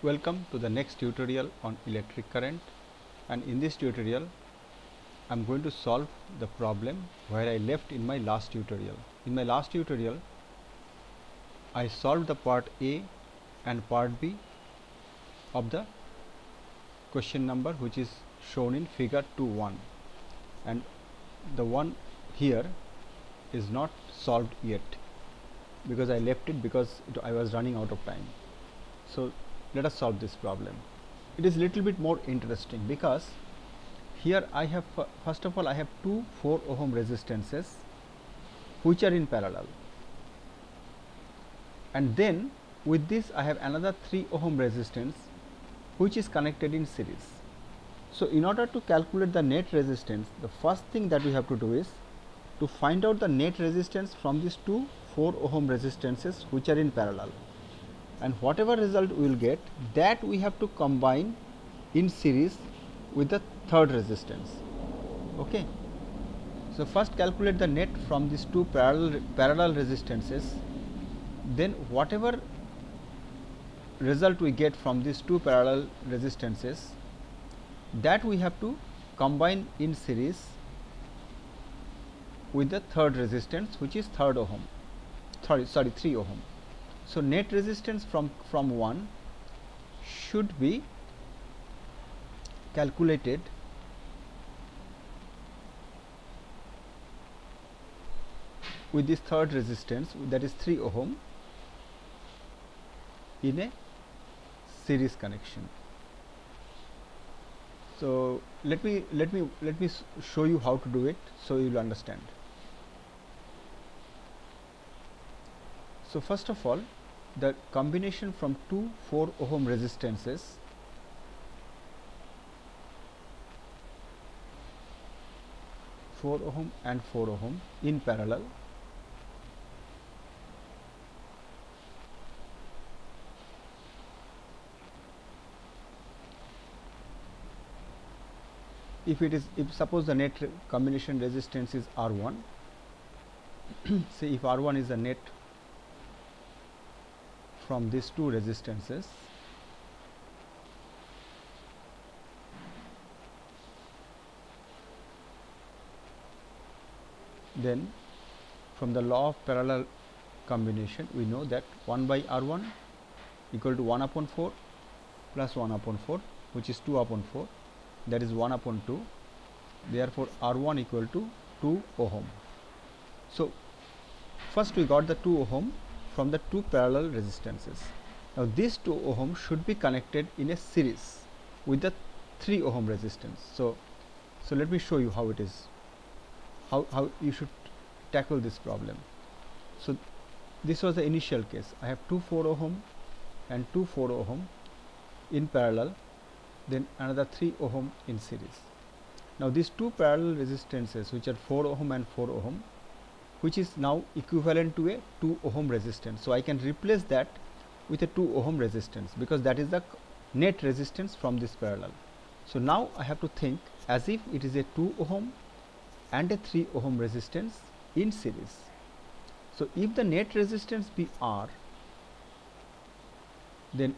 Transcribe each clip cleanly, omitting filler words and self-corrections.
Welcome to the next tutorial on electric current, and in this tutorial I am going to solve the problem where I left in my last tutorial. In my last tutorial I solved the part A and part B of the question number which is shown in figure 2.1, and the one here is not solved yet because I left it because I was running out of time. So let us solve this problem. It is little bit more interesting because here I have first of all I have two 4 ohm resistances which are in parallel, and then with this I have another 3 ohm resistance which is connected in series. So in order to calculate the net resistance, the first thing that we have to do is to find out the net resistance from these two 4 ohm resistances which are in parallel, and whatever result we will get, that we have to combine in series with the third resistance. Okay. So first calculate the net from these two parallel resistances, then whatever result we get from these two parallel resistances, that we have to combine in series with the third resistance which is 3 ohm. So net resistance from 1 should be calculated with this third resistance, that is 3 ohm, in a series connection. So let me show you how to do it so you will understand. So first of all, the combination from two 4 ohm resistances, (4 ohm and 4 ohm) in parallel, if suppose the net combination resistance is R1, say if R1 is the net from these two resistances, then from the law of parallel combination we know that 1 by R1 equal to 1 upon 4 plus 1 upon 4, which is 2 upon 4, that is 1 upon 2. Therefore R1 equal to 2 ohm. So first we got the 2 ohm from the two parallel resistances. Now this 2 ohm should be connected in a series with the 3 ohm resistance. So let me show you how it is, how you should tackle this problem. So this was the initial case. I have two 4 ohm and two 4 ohm in parallel, then another 3 ohm in series. Now these two parallel resistances which are 4 ohm and 4 ohm, which is now equivalent to a 2 ohm resistance. So I can replace that with a 2 ohm resistance because that is the net resistance from this parallel. So now I have to think as if it is a 2 ohm and a 3 ohm resistance in series. So if the net resistance be R, then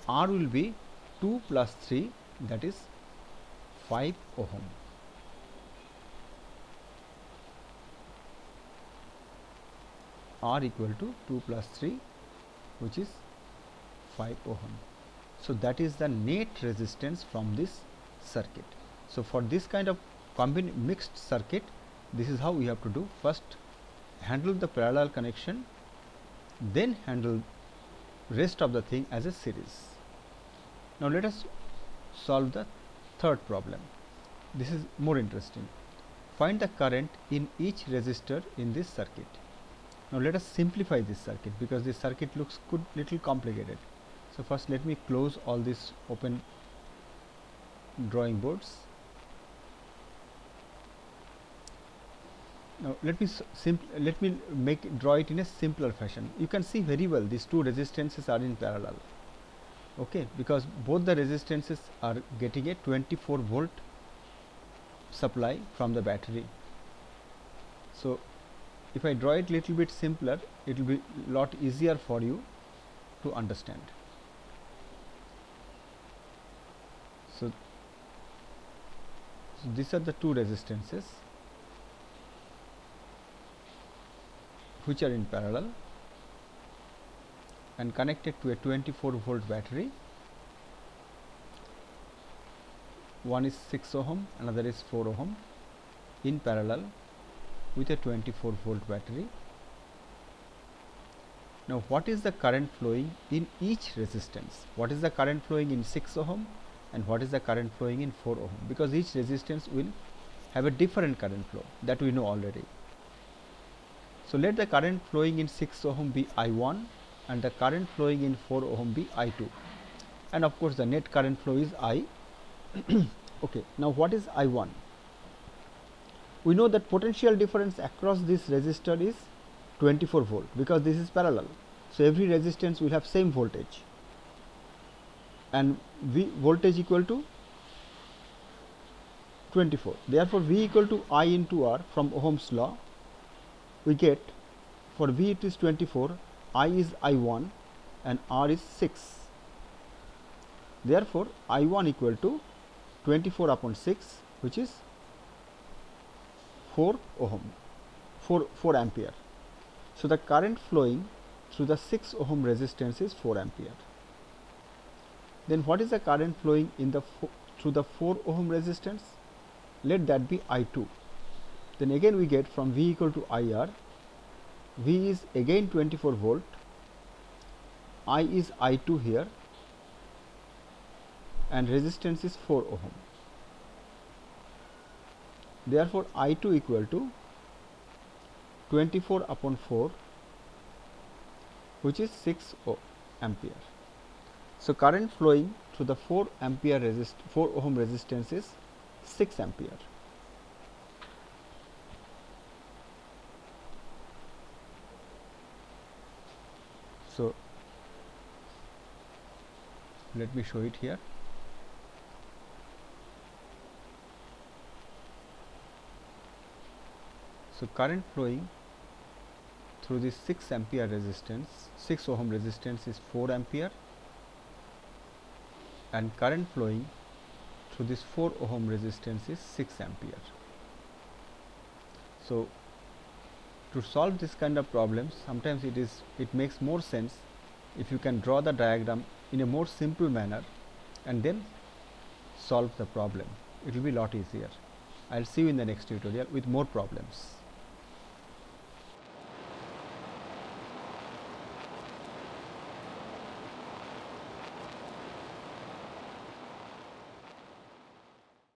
R will be 2 plus 3, that is 5 ohm. R equal to 2 plus 3, which is 5 ohm. So that is the net resistance from this circuit. So for this kind of mixed circuit, this is how we have to do. First handle the parallel connection, then handle rest of the thing as a series. Now let us solve the third problem. This is more interesting. Find the current in each resistor in this circuit. Now let us simplify this circuit because this circuit looks little complicated. So first let me close all these open drawing boards. Now let me draw it in a simpler fashion. You can see very well these two resistances are in parallel. Okay, because both the resistances are getting a 24 volt supply from the battery. So if I draw it little bit simpler, it will be lot easier for you to understand. So these are the two resistances which are in parallel and connected to a 24 volt battery. One is 6 ohm, another is 4 ohm in parallel with a 24 volt battery. Now what is the current flowing in each resistance? What is the current flowing in 6 ohm and what is the current flowing in 4 ohm? Because each resistance will have a different current flow, that we know already. So let the current flowing in 6 ohm be I1 and the current flowing in 4 ohm be I2, and of course the net current flow is I. Okay, now what is I1? We know that potential difference across this resistor is 24 volt because this is parallel. So every resistance will have same voltage, and V voltage equal to 24. Therefore, V equal to I into R from Ohm's law. We get for V it is 24, I is I1 and R is 6. Therefore, I1 equal to 24 upon 6, which is 4 ohm, 4 ampere. So the current flowing through the 6 ohm resistance is 4 ampere. Then what is the current flowing in the through the 4 ohm resistance? Let that be I2. Then again we get from V equal to IR, V is again 24 volt, I is I2 here, and resistance is 4 ohm. Therefore, I2 equal to 24 upon 4, which is 6 ampere. So current flowing through the 4 ohm resistance is 6 ampere. So let me show it here. So current flowing through this 6 ampere resistance, 6 ohm resistance is 4 ampere, and current flowing through this 4 ohm resistance is 6 ampere. So to solve this kind of problems, sometimes it makes more sense if you can draw the diagram in a more simple manner and then solve the problem. It will be a lot easier. I'll see you in the next tutorial with more problems.